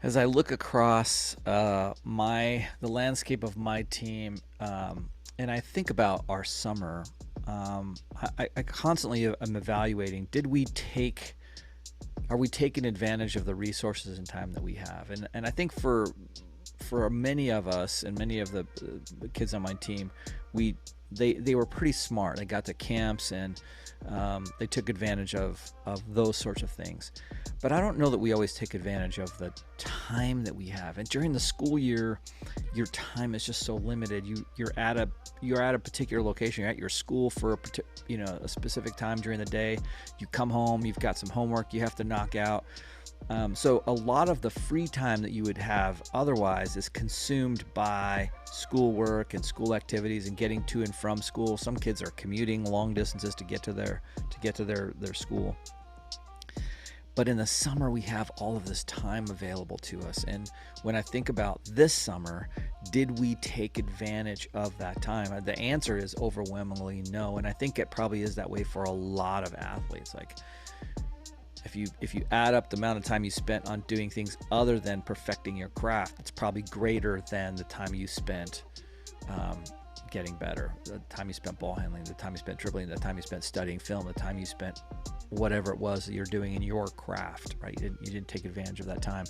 As I look across the landscape of my team, and I think about our summer, I constantly am evaluating: are we taking advantage of the resources and time that we have? And I think for many of us and many of the kids on my team, we they were pretty smart. They got to camps and they took advantage of those sorts of things. But I don't know that we always take advantage of the time that we have. And during the school year, your time is just so limited. You're at a particular location. You're at your school for a specific time during the day. You come home. You've got some homework you have to knock out. So a lot of the free time that you would have otherwise is consumed by schoolwork and school activities and getting to and from school. Some kids are commuting long distances to get to their school. But in the summer, we have all of this time available to us. And when I think about this summer, did we take advantage of that time? The answer is overwhelmingly no. And I think it probably is that way for a lot of athletes. Like, if you add up the amount of time you spent on doing things other than perfecting your craft, it's probably greater than the time you spent getting better, the time you spent ball handling, the time you spent dribbling, the time you spent studying film, the time you spent whatever it was that you're doing in your craft, right? You didn't take advantage of that time.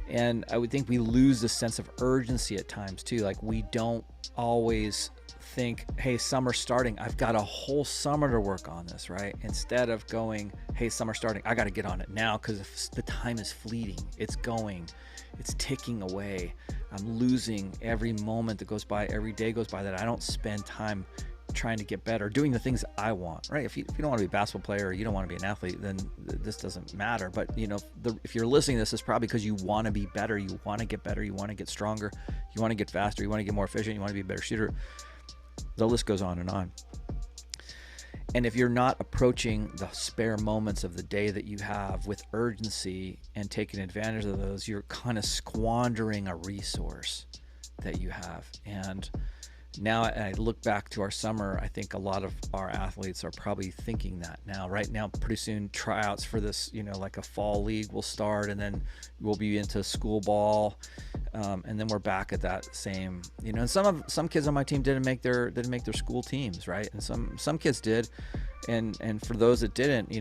And I would think we lose the sense of urgency at times too. Like, we don't always think, hey, summer's starting, I've got a whole summer to work on this, right? Instead of going, hey, summer's starting, I got to get on it now, because the time is fleeting. It's ticking away. I'm losing every moment that goes by, every day goes by that I don't spend time trying to get better, doing the things I want, right? If you don't want to be a basketball player or you don't want to be an athlete, then this doesn't matter. But if you're listening to this, it's probably because you want to be better, you want to get better, you want to get stronger, you want to get faster, you want to get more efficient, you want to be a better shooter. The list goes on and on. And if you're not approaching the spare moments of the day that you have with urgency and taking advantage of those, you're kind of squandering a resource that you have. And now I look back to our summer, I think a lot of our athletes are probably thinking that now. Right now, pretty soon tryouts for this, like a fall league will start, and then we'll be into school ball, and then we're back at that same. And some kids on my team didn't make their school teams, right? And some kids did, and for those that didn't,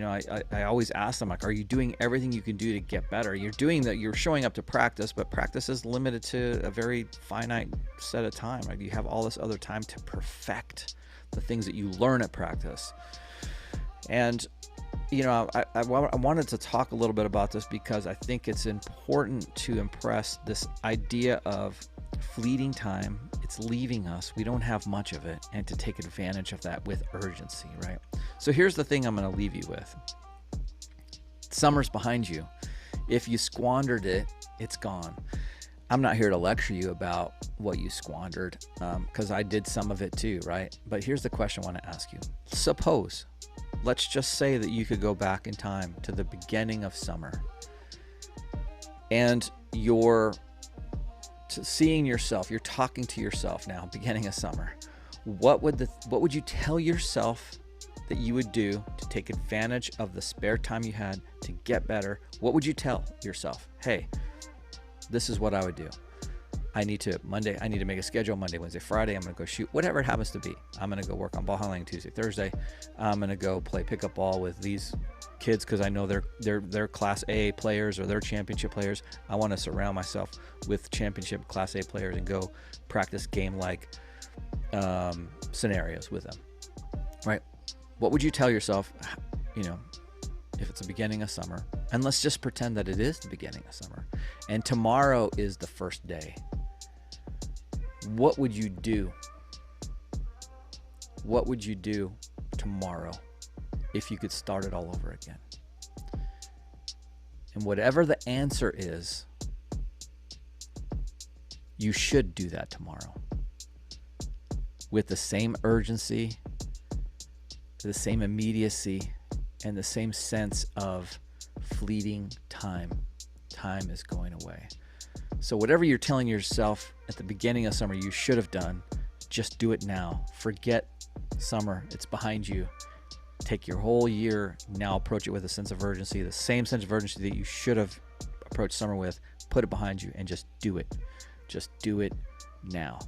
I always ask them, like, are you doing everything you can do to get better? You're showing up to practice, but practice is limited to a very finite set of time. Right? You have all this other time to perfect the things that you learn at practice. And I wanted to talk a little bit about this because I think it's important to impress this idea of fleeting time. It's leaving us. We don't have much of it, and to take advantage of that with urgency, right? So here's the thing I'm going to leave you with. Summer's behind you. If you squandered it, it's gone. I'm not here to lecture you about what you squandered, because I did some of it too, right? But here's the question I want to ask you. Suppose, let's just say that you could go back in time to the beginning of summer, and you're seeing yourself, you're talking to yourself now, beginning of summer. What would you tell yourself that you would do to take advantage of the spare time you had to get better? What would you tell yourself? Hey, this is what I would do. I need to make a schedule Monday, Wednesday, Friday. I'm going to go shoot, whatever it happens to be. I'm going to go work on ball handling Tuesday, Thursday. I'm going to go play pickup ball with these kids because I know they're Class A players or they're championship players. I want to surround myself with championship Class A players and go practice game-like scenarios with them, right? What would you tell yourself, if it's the beginning of summer? And let's just pretend that it is the beginning of summer, and tomorrow is the first day. What would you do? What would you do tomorrow if you could start it all over again? And whatever the answer is, you should do that tomorrow with the same urgency, the same immediacy, and the same sense of fleeting time. Time is going away. So whatever you're telling yourself at the beginning of summer you should have done, just do it now. Forget summer. It's behind you. Take your whole year, now approach it with a sense of urgency, the same sense of urgency that you should have approached summer with. put it behind you and just do it. Just do it now.